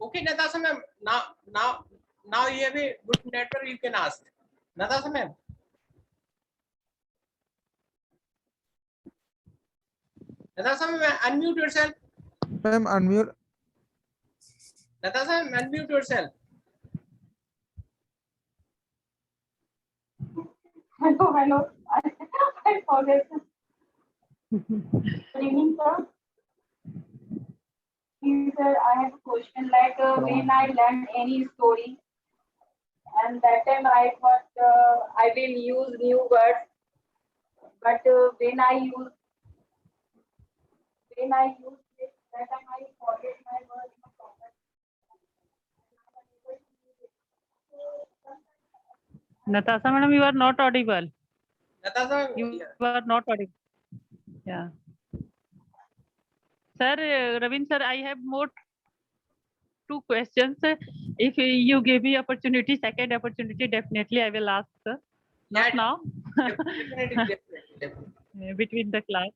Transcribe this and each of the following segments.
Okay, Natasha ma'am. Now you have a good network. You can ask. Natasha ma'am. Natasha ma'am, unmute yourself. Ma'am, unmute. Natasha ma'am, unmute yourself. Hello. I forget. Good evening, sir. Please, sir, I have a question. Like when I learn any story, and that time I will use new words. But when I use it, that time I forget my words. Natasha madam, you are not audible. Natasha ma'am. You are not audible. Yeah. Sir, Ravin sir, I have more two questions. If you give me opportunity, second opportunity, definitely I will ask. Sir. Not Yeah, now. definitely. Between the class.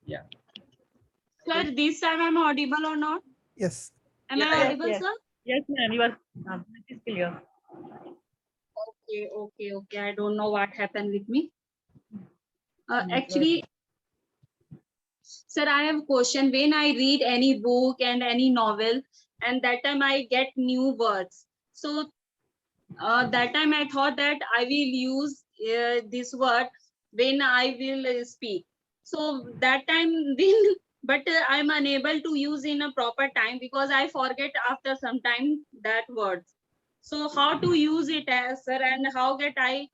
Yeah. Sir, this time I'm audible or not? Yes. Am I Yeah. audible, sir? Yes, ma'am. You are. It is clear. Okay. I don't know what happened with me. Actually, sir, I have a question. When I read any book and any novel, and that time I get new words. So that time I thought that I will use this word when I will speak. So that time then, but I'm unable to use in a proper time because I forget after some time that words. So how to use it as, sir, and how get I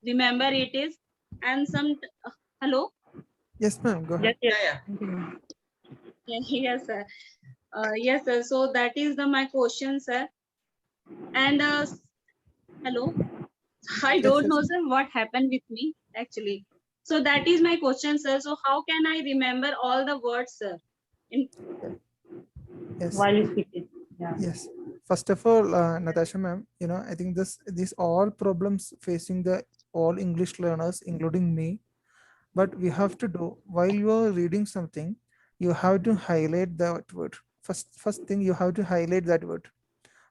remember it is, and some hello. Yes, ma'am. Go ahead. Yes. Yeah. Yes, sir. Yes, sir. So that is my question, sir. And hello. I don't know, sir, what happened with me actually. So that is my question, sir. So how can I remember all the words, sir? Yes. While speaking. Yeah. Yes. First of all, Natasha ma'am, I think these all problems facing the all English learners, including me. But we have to do while you are reading something, you have to highlight that word. First thing you have to highlight that word.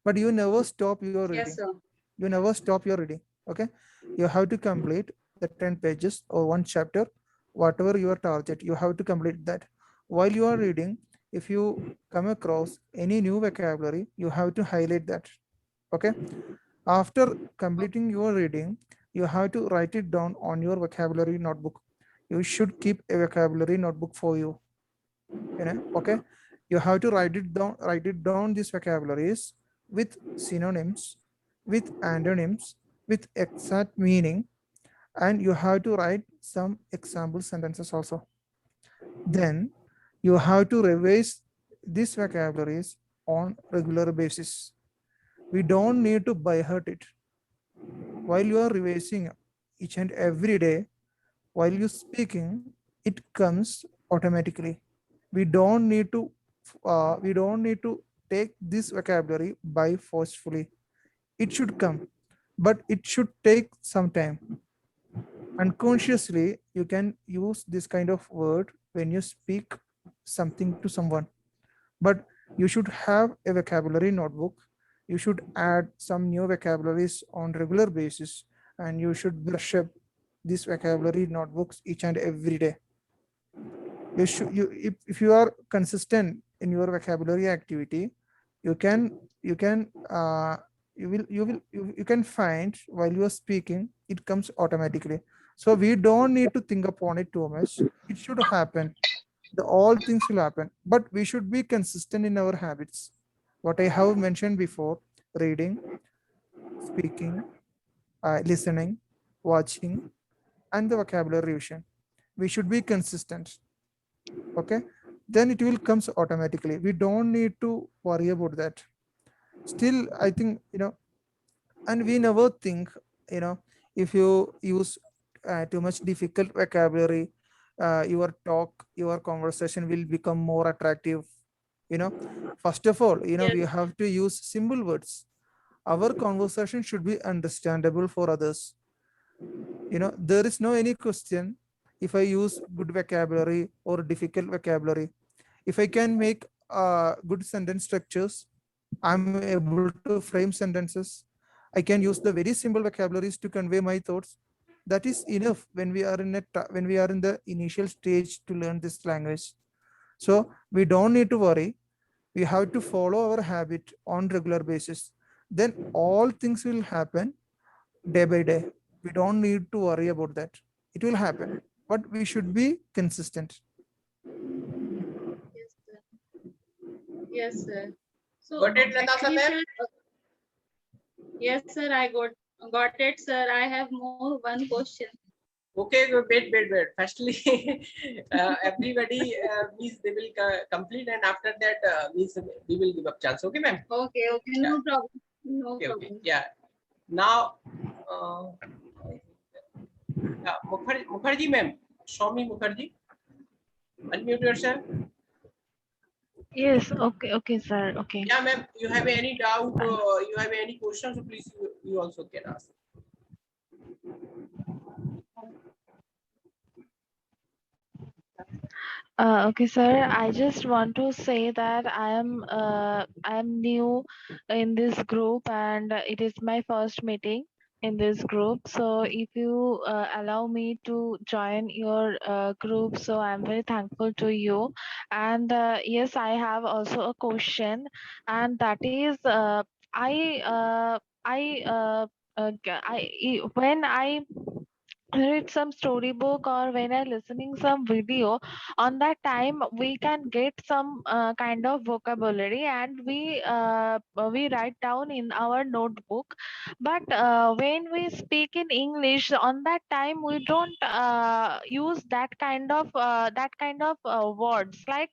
But you never stop your reading. Yes, sir. You never stop your reading. Okay. You have to complete the 10 pages or one chapter, whatever your target. You have to complete that. While you are reading, if you come across any new vocabulary, you have to highlight that. Okay. After completing your reading, you have to write it down on your vocabulary notebook. You should keep a vocabulary notebook for you. Okay. You have to write it down these vocabularies with synonyms, with antonyms, with exact meaning, and you have to write some example sentences also. Then you have to revise these vocabularies on regular basis. We don't need to by heart it. While you are revising each and every day, while you speaking, it comes automatically. We don't need to take this vocabulary by forcefully. It should come, but it should take some time. Unconsciously, you can use this kind of word when you speak something to someone, but you should have a vocabulary notebook. You should add some new vocabularies on regular basis, and you should brush up these vocabulary notebooks each and every day. If you are consistent in your vocabulary activity, you can you can you can find while you are speaking, it comes automatically. So we don't need to think upon it too much. It should happen. All things will happen, but we should be consistent in our habits. What I have mentioned before: reading, speaking, listening, watching, and the vocabulary revision. We should be consistent. Okay, then it will comes automatically. We don't need to worry about that. Still, I think, and we never think, if you use too much difficult vocabulary, your conversation will become more attractive. First of all, we Yes. have to use simple words. Our conversation should be understandable for others. There is no any question if I use good vocabulary or difficult vocabulary. If I can make good sentence structures. I'm able to frame sentences. I can use the very simple vocabularies to convey my thoughts. That is enough when we are when we are in the initial stage to learn this language. So we don't need to worry. We have to follow our habit on regular basis. Then all things will happen day by day. We don't need to worry about that. It will happen, but we should be consistent. Yes, sir. Yes, sir. So Got it, Natasha actually, ma'am? sir, yes, sir, I got it, sir. I have more one question. Okay, wait. Firstly, everybody means they will complete, and after that means we will give up chance. Okay, ma'am. Okay, Yeah. no problem. No Okay. problem. Yeah. Now, Mukherjee ma'am, Shami Mukherjee, unmute yourself. Yes, okay, sir. Okay. Yeah, ma'am. You have any doubt? You have any questions? Please, you also can ask. Okay, sir. I just want to say that I am new in this group, and it is my first meeting in this group. So if you allow me to join your group, so I'm very thankful to you. And yes, I have also a question, and that is, I uh, I when I read some storybook or when I listening some video, on that time we can get some kind of vocabulary, and we write down in our notebook. But when we speak in English, on that time we don't use that kind of words. Like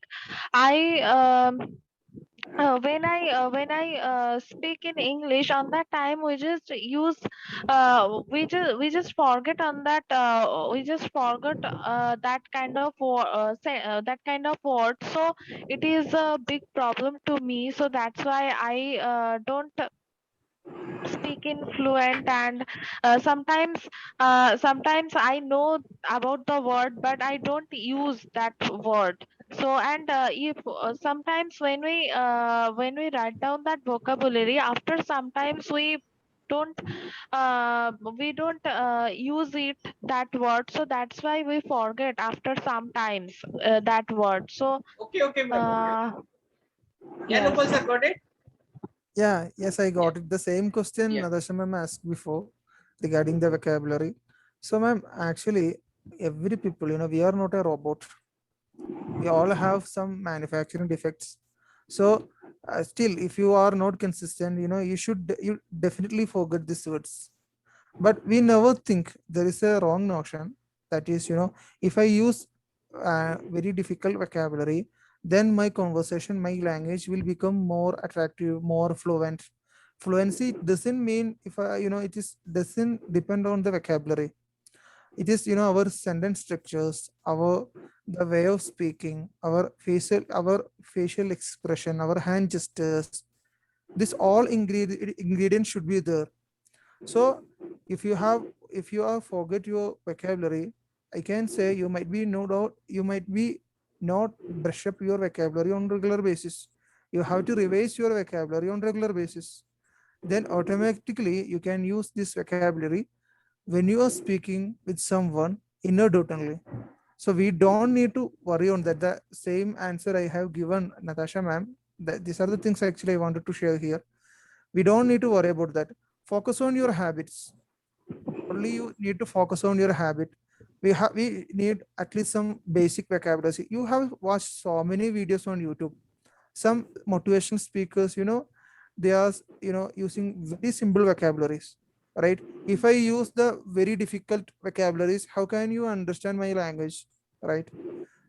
I when I speak in English, on that time we just use we just forget on that we just forget that kind of that kind of word. So it is a big problem to me. So that's why I don't speak in fluent. And sometimes I know about the word, but I don't use that word. So and if sometimes when we write down that vocabulary, after sometimes don't we don't use it that word. So that's why we forget after sometimes that word. So Okay, ma'am. Okay. uh, Yeah, yes. Nopal sir, got it. Yeah, yes, I got it. The same question Yeah. Natasha ma'am asked before regarding the vocabulary. So, ma'am, actually, every people, we are not a robot. We all have some manufacturing defects. So, still, if you are not consistent, you definitely forget these words. But we never think there is a wrong notion. That is, if I use very difficult vocabulary, then my conversation, my language will become more attractive, more fluent. Fluency doesn't mean if I, it is doesn't depend on the vocabulary. It is, our sentence structures, our the way of speaking, our facial expression, our hand gestures. This all ingredients should be there. So if you have forget your vocabulary, I can say you might be no doubt you might be not brush up your vocabulary on regular basis. You have to revise your vocabulary on regular basis. Then automatically you can use this vocabulary when you are speaking with someone inadvertently. So we don't need to worry on that. The same answer I have given Natasha ma'am. These are the things actually I wanted to share here. We don't need to worry about that. Focus on your habits. Only you need to focus on your habit. We need at least some basic vocabulary. You have watched so many videos on YouTube. Some motivational speakers, they are using very simple vocabularies, right? If I use the very difficult vocabularies, how can you understand my language, right?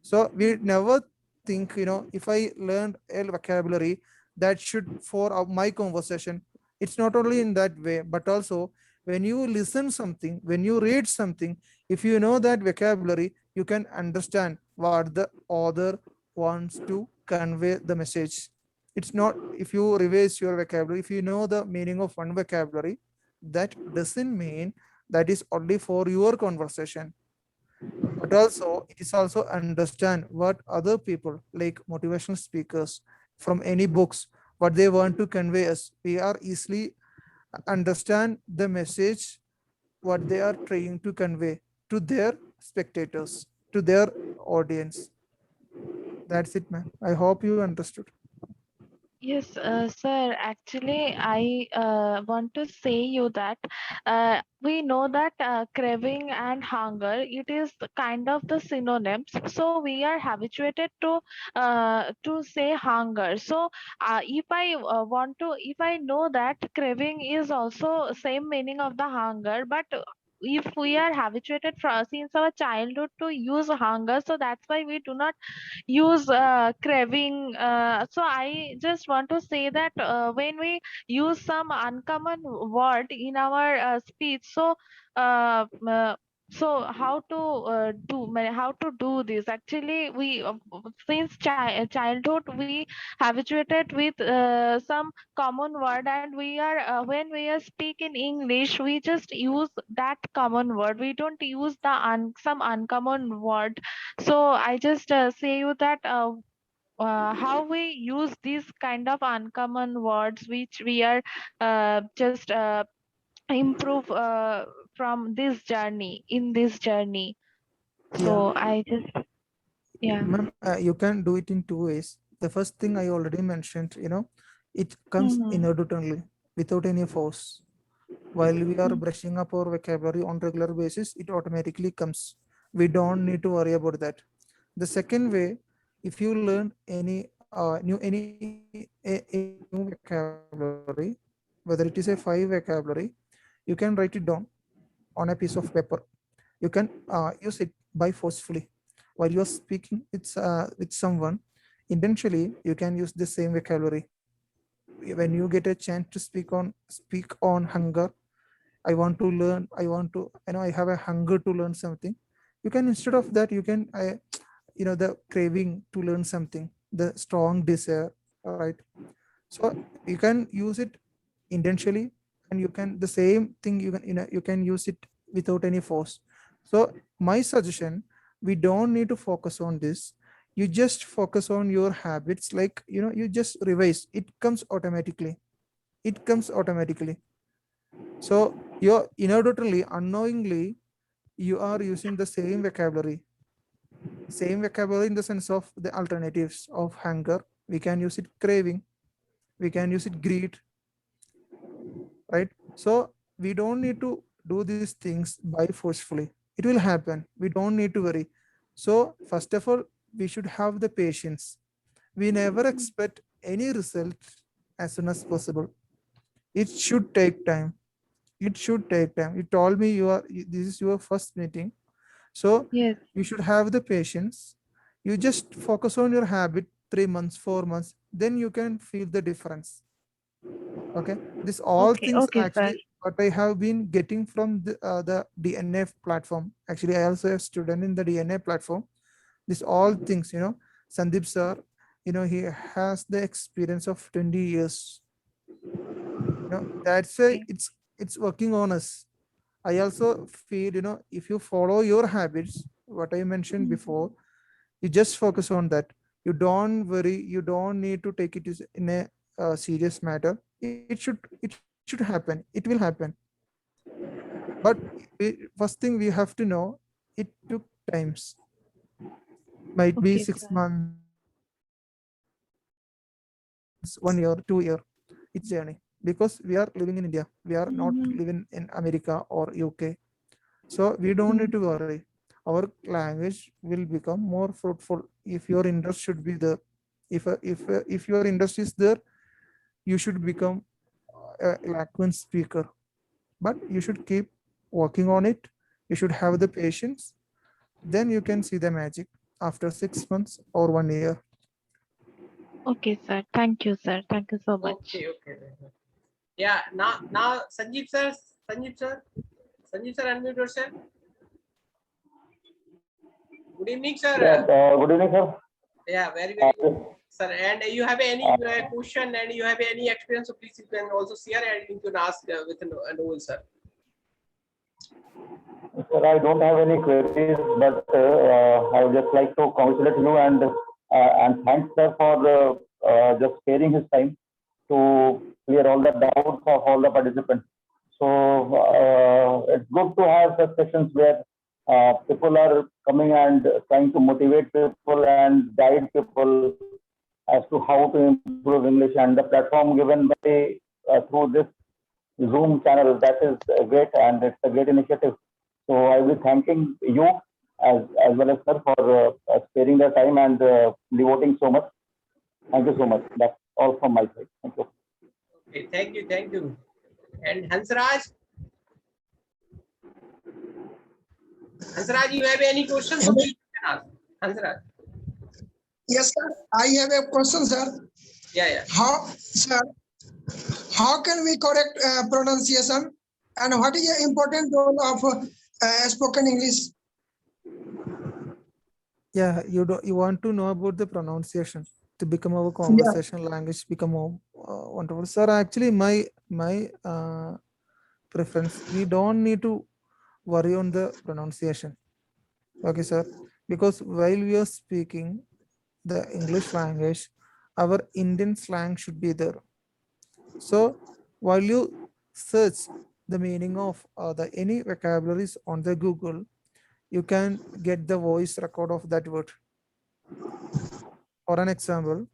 So we never think, if I learned a vocabulary that should for my conversation, it's not only in that way, but also when you listen something, when you read something, if you know that vocabulary, you can understand what the author wants to convey the message. It's not if you revise your vocabulary, if you know the meaning of one vocabulary, that doesn't mean that is only for your conversation, but but also it is also understand what other people like motivational speakers from any books, what they want to convey us. We are easily understand the message what they are trying to convey to their spectators, to their audience. That's it, man. I hope you understood. Yes, sir. Actually, I want to say you that we know that craving and hunger, it is kind of the synonyms. So we are habituated to say hunger. So if I want to, if I know that craving is also same meaning of the hunger, but if we are habituated from since our childhood to use hunger, so that's why we do not use craving. So I just want to say that when we use some uncommon word in our speech, so uh, uh, so how to do this? Actually, we since childhood we habituated with some common word, and we are when we are speak in English, we just use that common word. We don't use the some uncommon word. So I just say you that how we use these kind of uncommon words which we are just improve from this journey in this journey. Yeah, So I just yeah. ma'am, you can do it in two ways. The first thing I already mentioned, it comes Mm-hmm. inadvertently without any force. While we are Mm-hmm. brushing up our vocabulary on regular basis, it automatically comes. We don't need to worry about that. The second way, if you learn any new vocabulary, whether it is a five vocabulary, you can write it down on a piece of paper. You can use it by forcefully while you are speaking with someone. Intentionally, you can use the same vocabulary. When you get a chance to speak on hunger, I want to learn, I have a hunger to learn something. You can, instead of that, you can the craving to learn something, the strong desire, right? So you can use it intentionally, and you can the same thing, you can use it without any force. So my suggestion, we don't need to focus on this. You just focus on your habits, like you just revise. It comes automatically. It comes automatically. So you're inadvertently, unknowingly, you are using the same vocabulary in the sense of the alternatives of hunger. We can use it craving, we can use it greed, right? So we don't need to do these things by forcefully. It will happen. We don't need to worry. So first of all, we should have the patience. We never expect any result as soon as possible. It should take time. It should take time. You told me this is your first meeting. So Yes. you should have the patience. You just focus on your habit 3 months, 4 months, then you can feel the difference. Okay, this all Okay. things Okay, sir. actually what I have been getting from the DNA platform. Actually, I also a student in the DNA platform. This all things, Sandeep sir, he has the experience of 20 years. That's why Okay. it's working on us. I also feel, if you follow your habits, what I mentioned Mhm. before, you just focus on that. You don't worry. You don't need to take it in a serious matter. It should happen. It will happen. But first thing we have to know, it took times. Might be Okay, 6 months, 1 year, 2 year. It's journey because we are living in India. We are not living in Mhm. America or UK. So we don't need to worry. Mhm. Our language will become more fruitful if your interest should be there. If your interest is there, you should become a eloquent speaker. But you should keep working on it. You should have the patience. Then you can see the magic after 6 months or 1 year. Okay, sir. Thank you, sir. Thank you so much. Okay, okay. Yeah, now Sanjeev sir, unmute yourself. Good evening, Yeah, sir. good evening, sir. Yeah, very very good, Yes, sir. And you have any question and you have any experience, so please you can also share and you can ask with Noel, sir. Sir, I don't have any queries, but I would just like to congratulate you and thanks sir for just sparing his time to clear all the doubts of all the participants. So it's good to have such sessions where people are coming and trying to motivate people and guide people as to how to improve English, and the platform given by through this Zoom channel, that is great, and it's a great initiative. So I will be thanking you as well as sir for sparing the time and devoting so much. Thank you so much. That's all from my side. Thank you. Okay, thank you. And Hansraj, you have any questions? So please ask. Hansraj. Yes, sir. I have a question, sir. Yeah. How, sir, how can we correct pronunciation, and what is the important role of spoken English? Yeah, you want to know about the pronunciation to become our conversational language, become more wonderful. Sir, actually my preference, we don't need to worry on the pronunciation. Okay, sir, because while we are speaking the English language, our Indian slang should be there. So while you search the meaning of any vocabularies on the Google, you can get the voice record of that word. For an example,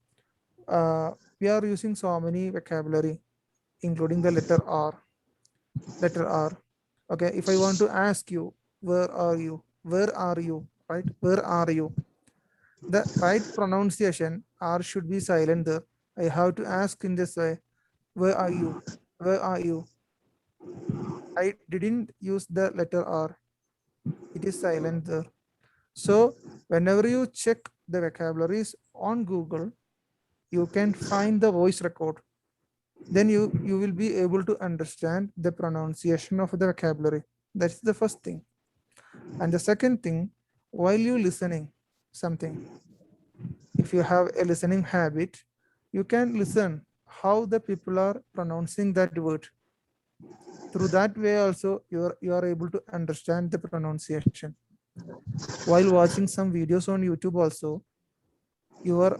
we are using so many vocabulary, including the letter R. Okay, if I want to ask you, where are you? Where are you? Right? Where are you? The right pronunciation R should be silent there. I have to ask in this way, where are you? Where are you? I didn't use the letter R. It is silent there. So whenever you check the vocabularies on Google, you can find the voice record. Then you will be able to understand the pronunciation of the vocabulary. That's the first thing. And the second thing, while you listening something, if you have a listening habit, you can listen how the people are pronouncing that word. Through that way also, you are able to understand the pronunciation. While watching some videos on YouTube also, your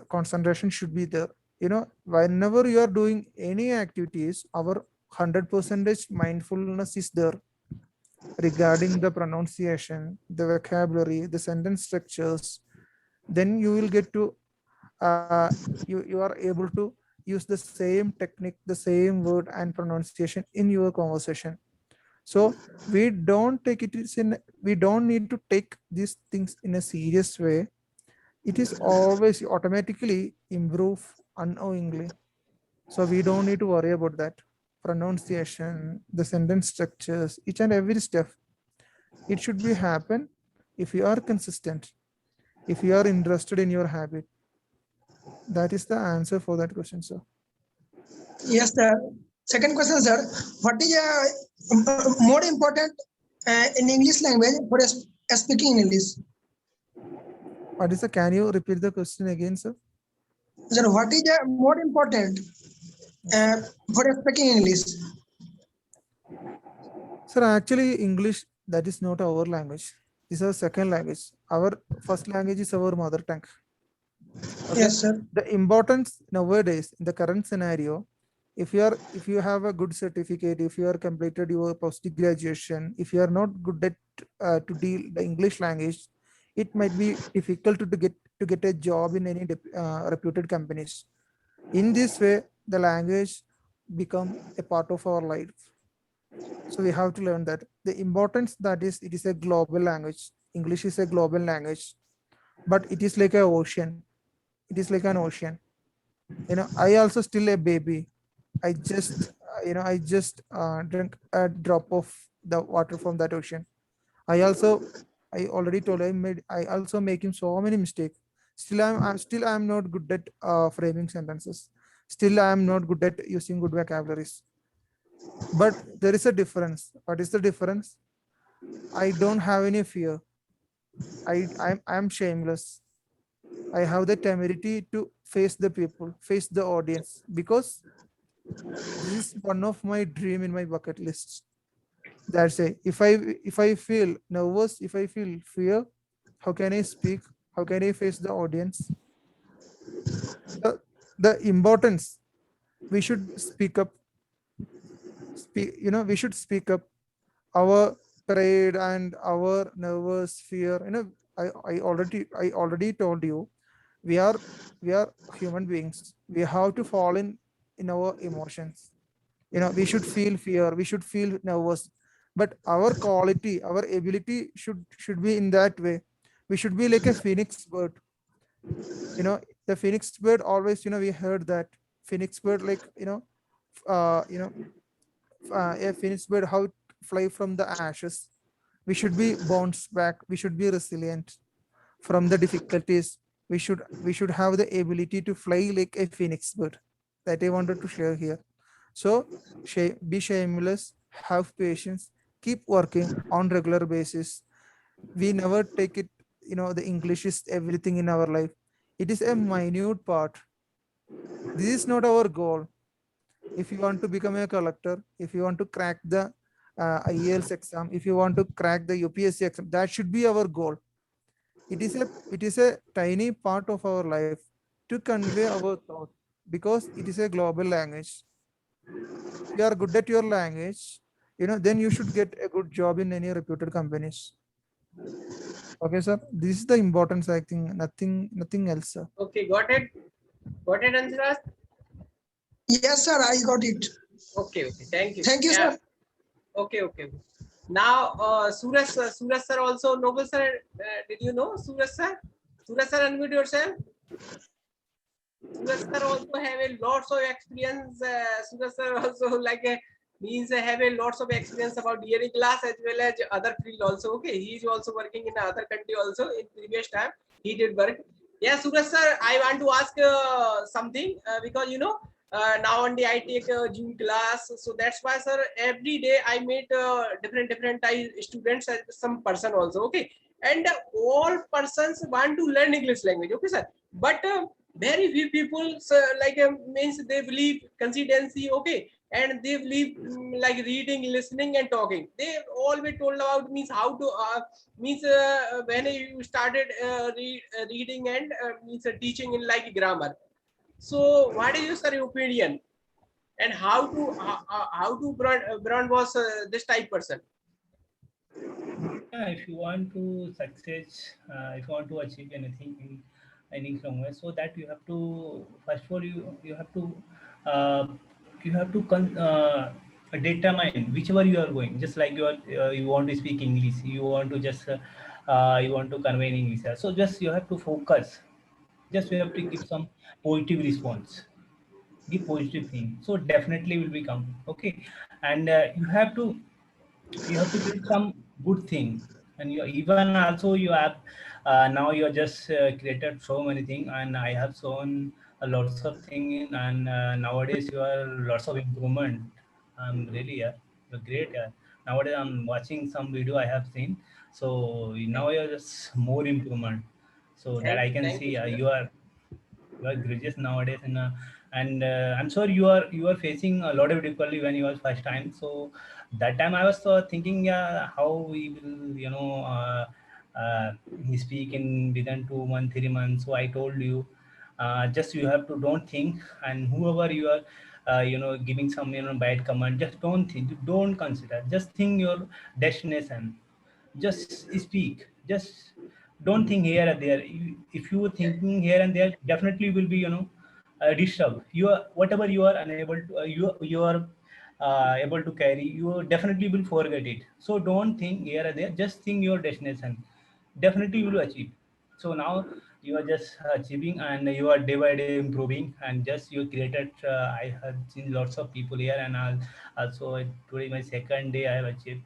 concentration should be there. You know, whenever you are doing any activities, our 100% mindfulness is there regarding the pronunciation, the vocabulary, the sentence structures. Then you will get to you are able to use the same technique, the same word and pronunciation in your conversation. So we don't need to take these things in a serious way. It is always automatically improve unknowingly. So we don't need to worry about that. Pronunciation, the sentence structures, each and every step. It should be happen if you are consistent, if you are interested in your habit. That is the answer for that question, sir. Yes, sir. Second question, sir. What is more important in English language for speaking English? What is the? Can you repeat the question again, sir? Sir, what is more important for speaking English? Sir, actually, English, that is not our language. This is our second language. Our first language is our mother tongue. Okay? Yes, sir. The importance nowadays in the current scenario, if you have a good certificate, if you are completed your post graduation, if you are not good at to deal the English language, it might be difficult to get a job in any reputed companies. In this way, the language become a part of our life. So we have to learn that the importance, that is, it is a global language. English is a global language, but it is like an ocean. It is like an ocean. You know, I also still a baby. I just drink a drop of the water from that ocean. I already told I also making so many mistakes. Still I'm not good at framing sentences. Still I'm not good at using good vocabularies. But there is a difference. What is the difference? I don't have any fear. I'm shameless. I have the temerity to face the people, face the audience, because this is one of my dream in my bucket list. That's it. If I feel nervous, if I feel fear, how can I speak? How can I face the audience? The, the importance, we should speak up. We should speak up. Our pride and our nervous fear. I already told you, we are we are human beings. We have to fall in our emotions. We should feel fear, we should feel nervous, but our quality, our ability should be in that way. We should be like a phoenix bird. The phoenix bird always, we heard that phoenix bird, like, uh you know a phoenix bird, how it fly from the ashes. We should be bounce back, we should be resilient from the difficulties. We should have the ability to fly like a phoenix bird. That I wanted to share here. So, be shameless, have patience, keep working on regular basis. We never take it, the English is everything in our life. It is a minute part. This is not our goal. If you want to become a collector, if you want to crack the IELTS exam, if you want to crack the UPSC exam, that should be our goal. It is a tiny part of our life to convey our thought, because it is a global language. If you are good at your language, then you should get a good job in any reputed companies. Okay, sir. This is the importance, I think. Nothing else, sir. Okay, got it. Got it, Ansaras? Yes, sir, I got it. Okay, thank you. Thank you, Yeah. sir. Okay. Now, Suraj sir also, Noble sir, did you know Suraj sir? Suraj sir, unmute yourself. Suraj sir also have a lots of experience. Suraj sir also means have a lots of experience about DLE class as well as other field also. Okay, he is also working in other country also. In previous time, he did work. Yeah, Suraj sir, I want to ask something because now only I take a June class, so that's why, sir, every day I meet different type students as some person also. Okay, and all persons want to learn English language. Okay, sir, but very few people, so, means they believe consistency. Okay, and they believe like reading, listening, and talking. They always told about means how to means when you started reading and means teaching in like grammar. So what is your sir, opinion, and how to Brand was this type person? Yeah, if you want to success, if you want to achieve anything in any somewhere, so that you have to first of all you have to uh, determine whichever you are going. Just like you want to speak English, you want to just you want to convey in English. So just you have to focus. Just you have to give some positive response, give positive thing, so definitely will become okay. And you have to build some good thing. And you even also you have now you are just created so many things, and I have shown lots of things, and nowadays you are lots of improvement. Really, yeah, you're great, yeah. Nowadays I'm watching some video I have seen, so now you're just more improvement, so that I can Thank you, see Suraj. you are gracious nowadays. And I'm sure you are facing a lot of difficulty when you was first time. So that time I was thinking, yeah, how we will uh, speak in within 2 months, 3 months. So I told you, just you have to don't think, and whoever you are giving some bad comment, just don't think, don't consider, just think your destination, just speak, just don't think here and there. If you are Yeah, thinking here and there, definitely will be disturbed. You are whatever you are unable to you are able to carry, you definitely will forget it. So don't think here and there, just think your destination, definitely you will achieve. So now you are just achieving, and you are day by day improving, and just you created I have seen lots of people here, and also today my second day I have achieved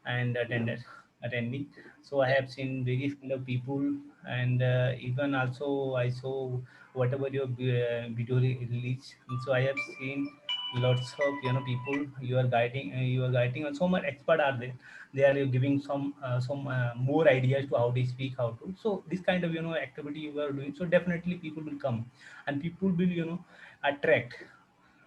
and attending. So I yeah, have seen various kind of people, and even also I saw whatever your video release. And so I have seen lots of people you are guiding, and so much expert are there. They are giving some more ideas to how to speak, how to. So this kind of activity you are doing, so definitely people will come, and people will attract.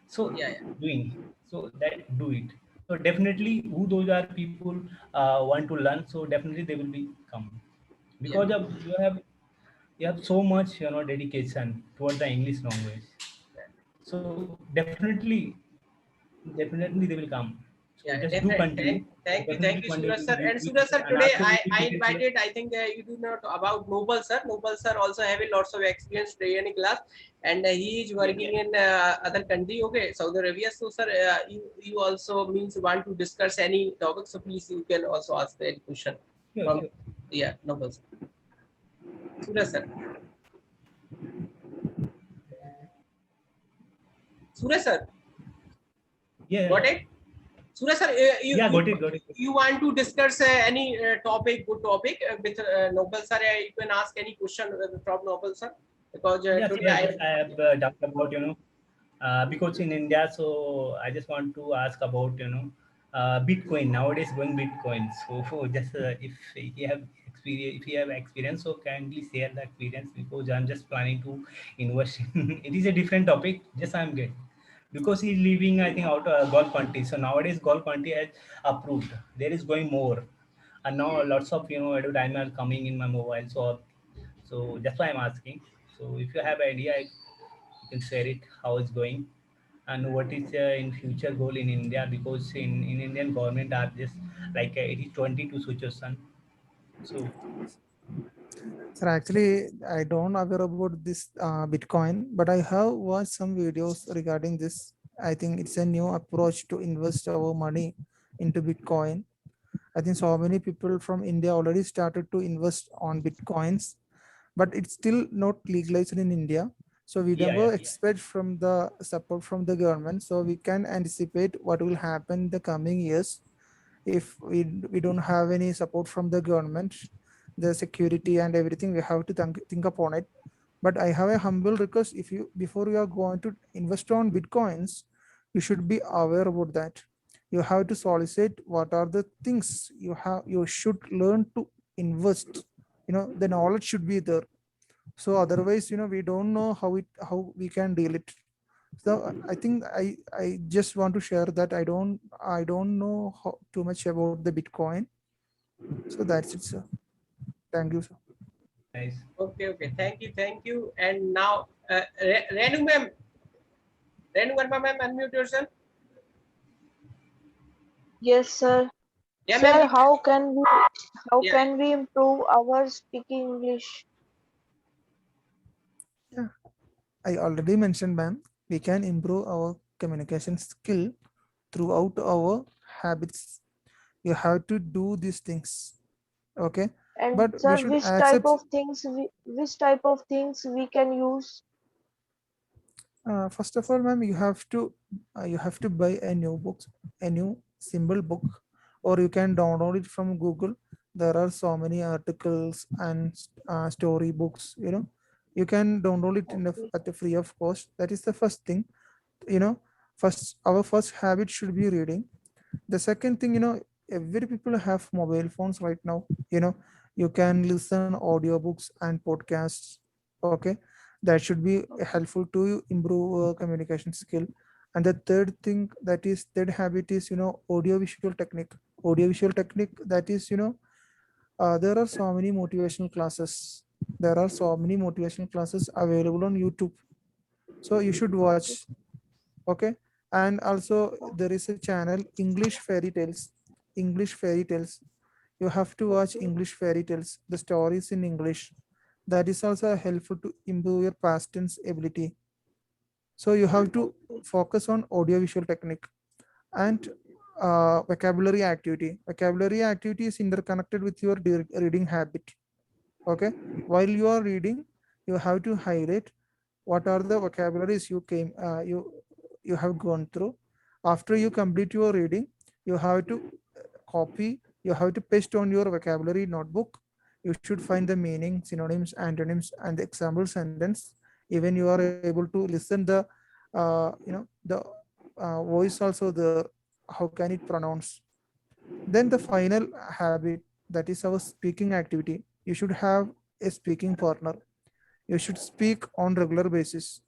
So yeah. doing, so that do it. So So definitely, who those are people want to learn, so definitely they will be come Yeah. because of you have so much dedication towards the English language. So definitely they will come. So Yeah, just do continue. definitely. Thank Definitely you, continue Suraj to sir. read, And read, Suraj sir, and today ask your I details. invited. I think you do know about Noble sir. Noble sir also having lots of experience training class, and he is working in other country. Okay, Saudi Arabia. So sir, you also means want to discuss any topic. So please you can also ask any question Sure, from sure. yeah Noble sir. Suraj sir. Suraj sir, Yeah, got it? Suraj sir, yeah, got it, got it. you want to discuss any topic, good topic with Noble sir? You can ask any question from Noble sir because Yes, today yes, yes. I have doubt about because in India, so I just want to ask about Bitcoin nowadays going Bitcoin. So just if you have experience, so kindly share the experience because I'm just planning to invest. It is a different topic. Just I'm getting because he's living I think out golf country. So nowadays golf country has approved. There is going more, and now lots of advertisement are coming in my mobile. So that's why I'm asking. So if you have idea, you can share it how it's going and what is in future goal in India because in Indian government are just like 80-20 to situation. So Sir, actually, I don't aware about this Bitcoin, but I have watched some videos regarding this. I think it's a new approach to invest our money into Bitcoin. I think so many people from India already started to invest on Bitcoins, but it's still not legalized in India. So we yeah, never yeah, expect from the support from the government. So we can anticipate what will happen in the coming years if we don't have any support from the government, the security and everything. We have to think upon it. But I have a humble request: if you before you are going to invest on Bitcoins, you should be aware about that. You have to solicit what are the things you should learn to invest. The knowledge should be there. So otherwise, we don't know how we can deal it. So I think I just want to share that I don't know too much about the Bitcoin. So that's it, sir. Thank you, sir. nice. okay. Thank you. And now Renu ma'am, Renu Verma ma'am, unmute yourself. Yes, sir. Yeah ma'am. Sir, how Yeah. can we improve our speaking English? Yeah, I already mentioned, ma'am, we can improve our communication skill throughout our habits. You have to do these things, okay? And But we sir, should accept. which type of things we can use? First of all, ma'am, you have to buy a new book, a new symbol book, or you can download it from Google. There are so many articles and story books. You can download it Okay. at a free of cost. That is the first thing. You know, first our first habit should be reading. The second thing, every people have mobile phones right now. You can listen audiobooks and podcasts. Okay, that should be helpful to you improve communication skill. And the third habit is audiovisual technique. Audiovisual technique, that is there are so many motivational classes. There are so many motivational classes available on YouTube, so you should Okay. watch. Okay, and also there is a channel, English fairy tales. You have to watch English fairy tales, the stories in English. That is also helpful to improve your past tense ability. So you have to Okay. focus on audiovisual technique and vocabulary activity is interconnected with your reading habit. Okay, while you are reading, you have to highlight what are the vocabularies you have gone through. After you complete your reading, you have to you have to paste on your vocabulary notebook. You should find the meaning, synonyms, antonyms, and the example sentence. Even you are able to listen the voice also there. How can it pronounce? Then the final habit, that is our speaking activity. You should have a speaking partner. You should speak on regular basis.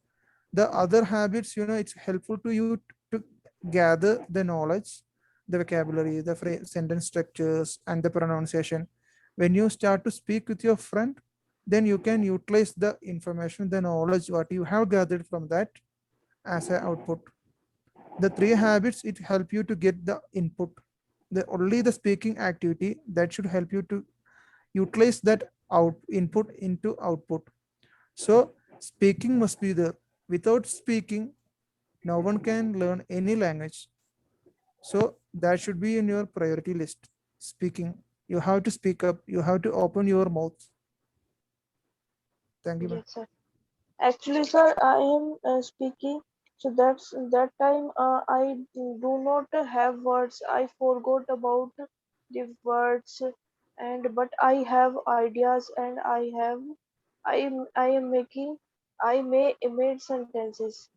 The other habits, it's helpful to you to gather the knowledge the vocabulary, the sentence structures, and the pronunciation. When you start to speak with your friend, then you can utilize the information, the knowledge what you have gathered from that as an output. The three habits, it help you to get the input. The only the speaking activity that should help you to utilize that input into output. So speaking must be there. Without speaking, no one can learn any language. So that should be in your priority list. Speaking. You have to speak up. You have to open your mouth. Thank you, ma'am. Yes, sir. Actually, sir, I am speaking. So that time I do not have words. I forgot about the words, and but I have ideas, and I am making I may made sentences.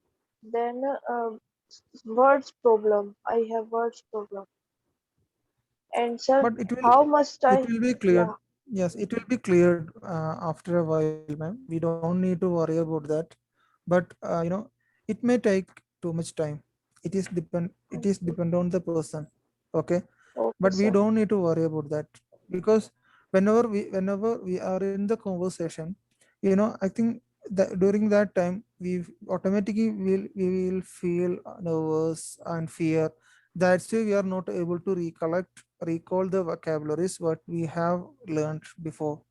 Then words problem. I have words problem. And sir, But how must it I? will be cleared. Yeah. Yes, it will be cleared after a while, ma'am. We don't need to worry about that. But it may take too much time. It is Okay, depend on the person. Okay, okay, but we sir. don't need to worry about that, because whenever we are in the conversation, I think that during that time we automatically we will feel nervous and fear. That's why we are not able to recall the vocabularies what we have learned before.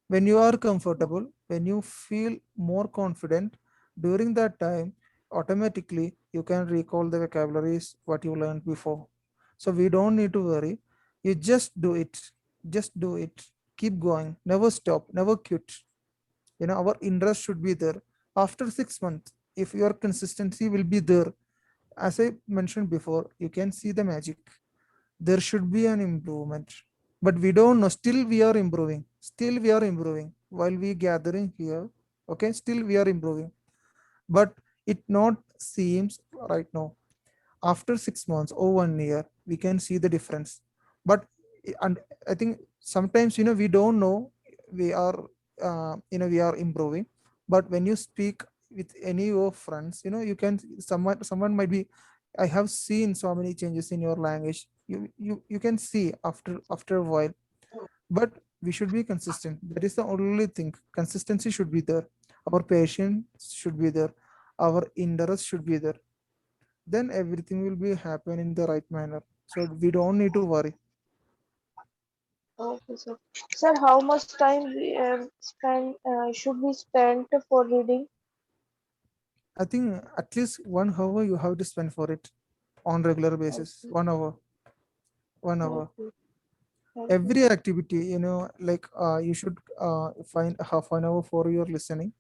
When you are comfortable, when you feel more confident, during that time, automatically you can recall the vocabularies what you learned before. So we don't need to worry. You just do it. Just do it. Keep going. Never stop. Never quit. Our interest should be there. After 6 months, if your consistency will be there, as I mentioned before, you can see the magic. There should be an improvement, but we don't know. Still we are improving. Still we are improving while we gathering here. Okay, still we are improving, but it not seems right now. After 6 months or 1 year, we can see the difference. But and I think sometimes we don't know we are we are improving. But when you speak with any of your friends, you can someone might be, I have seen so many changes in your language. You can see after a while. But we should be consistent. That is the only thing. Consistency should be there. Our patience should be there. Our interest should be there. Then everything will be happen in the right manner. So we don't need to worry. Okay, sir. Sir, how much time we spend should we spend for reading? I think at least 1 hour you have to spend for it on regular basis. Okay, 1 hour, 1 hour. okay, thank you. Every activity, like you should find half an hour for your listening,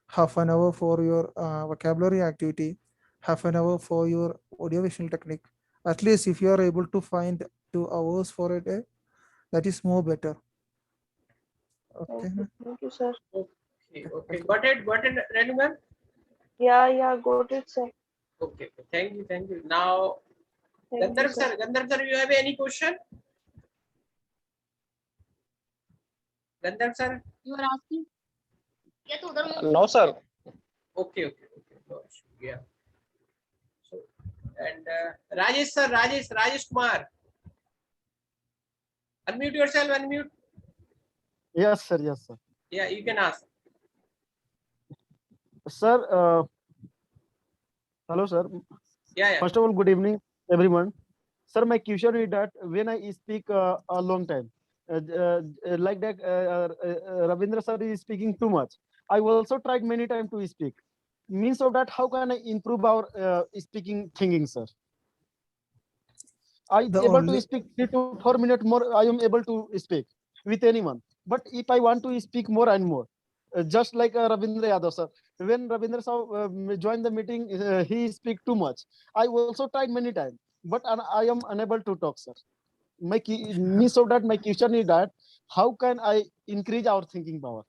half an hour for your vocabulary activity, half an hour for your audiovisual technique. At least if you are able to find 2 hours for a day, that is more better. Okay, Okay, thank you, sir. Okay, okay. welcome. Got it, Renugan? Yeah, yeah, got it, sir. Okay, okay. Thank you, thank you. Now, Thank you, sir. Gandharv sir, you have any question? Gandharv sir? You are asking? No, sir. Okay, okay, okay. No issue. Yeah. So, and Rajesh sir, Rajesh Kumar. Unmute yourself, unmute. Yes, sir. Yes, sir. Yeah, you can ask. Sir, hello, sir. Yeah, yeah. First of all, good evening, everyone. Sir, my question is that when I speak a long time, like that, Rabindra sir is speaking too much. I also tried many times to speak. Means of that, how can I improve our speaking thinking, sir? I The able to only speak 3 to 4 minutes more. I am able to speak with anyone. But if I want to speak more and more, just like Rabindra Yadav sir, when Rabindra sir joined the meeting, he speak too much. I also tried many times, but I am unable to talk, sir. Means of that, my question is that how can I increase our thinking power?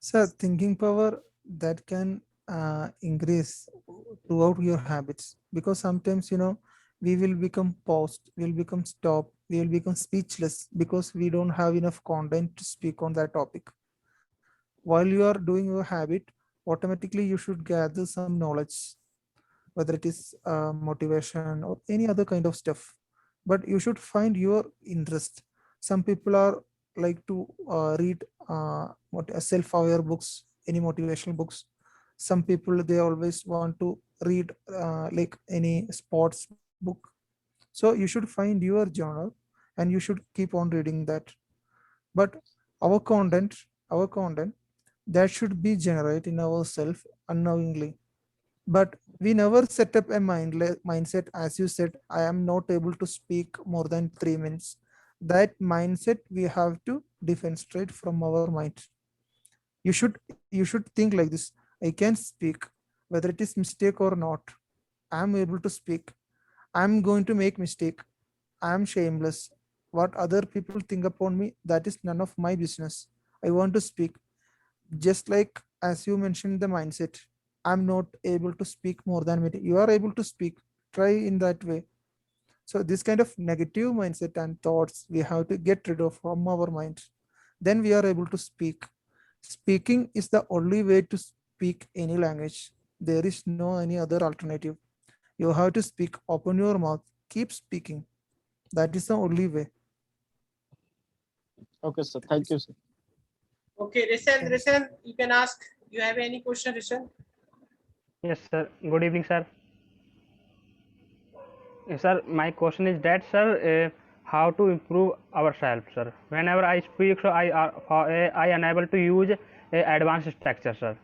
sir, thinking power that can increase throughout your habits, because sometimes we will become paused, we'll become stop, we will become speechless because we don't have enough content to speak on that topic. While you are doing your habit, automatically you should gather some knowledge. whether it is motivation or any other kind of stuff. But you should find your interest. Some people are like to read self-aware books, any motivational books. Some people, they always want to read like any sports book. So you should find your genre and you should keep on reading that. But our content, our content, that should be generated in ourselves unknowingly. But we never set up a mindset, as you said, I am not able to speak more than 3 minutes. That mindset we have to defenstrate from our mind. You should think like this: I can speak, whether it is mistake or not. I am able to speak. I am going to make mistake. I am shameless. What other people think upon me, that is none of my business. I want to speak. Just like as you mentioned the mindset, I'm not able to speak more than me. You are able to speak. Try in that way. So this kind of negative mindset and thoughts we have to get rid of from our mind. Then we are able to speak. Speaking is the only way to speak any language. There is no any other alternative. You have to speak. Open your mouth. Keep speaking. That is the only way. Okay, sir. Thank you, sir. Okay, Rishan, you can ask. You have any question, Rishan? Yes, sir. Good evening, sir. Sir, my question is that, sir, how to improve ourselves, sir. Whenever I speak, so I unable to use advanced structure, sir,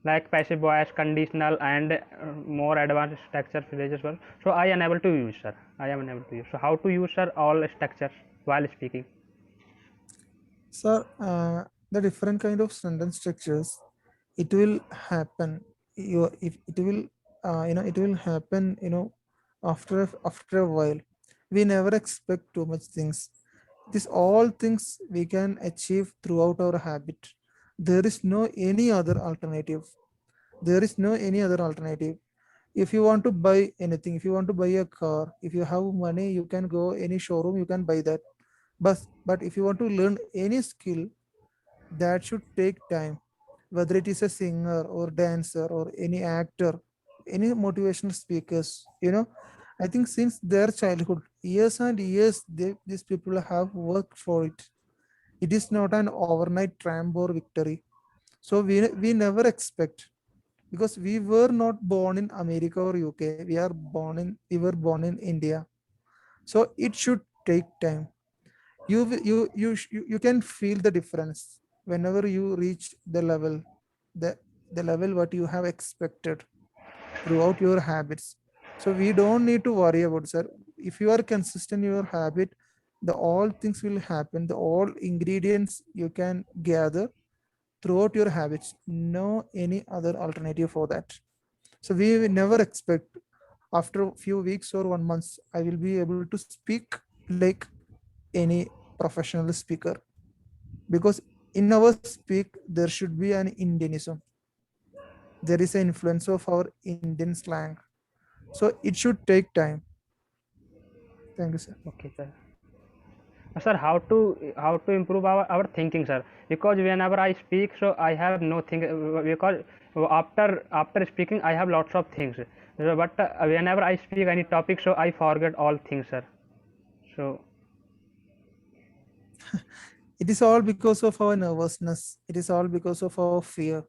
like passive voice, conditional, and more advanced structure phrases, sir. So I unable to use, sir. I am unable to use. So how to use, sir, all structures while speaking? So the different kind of sentence structures, it will happen. If it will, it will happen. After a while, we never expect too much things. These all things we can achieve throughout our habit. There is no any other alternative. There is no any other alternative. If you want to buy anything, if you want to buy a car, if you have money, you can go any showroom, you can buy that. But if you want to learn any skill, that should take time, whether it is a singer or dancer or any actor, any motivational speakers. I think since their childhood, years and years, these people have worked for it. It is not an overnight triumph or victory. So we never expect, because we were not born in America or UK. We were born in India. So it should take time. You can feel the difference whenever you reach the the level what you have expected throughout your habits. So we don't need to worry about, sir. If you are consistent in your habit, the all things will happen. The all ingredients you can gather throughout your habits. No any other alternative for that. So we will never expect after a few weeks or 1 month I will be able to speak like any professional speaker, because in our speak there should be an Indianism. There is an influence of our Indian slang. So it should take time. Thank you, sir. Okay, sir. Sir, how to improve our thinking, sir? Because whenever I speak, so I have no think, because after speaking I have lots of things. But whenever I speak any topic, so I forget all things, sir. So It is all because of our nervousness. It is all because of our fear.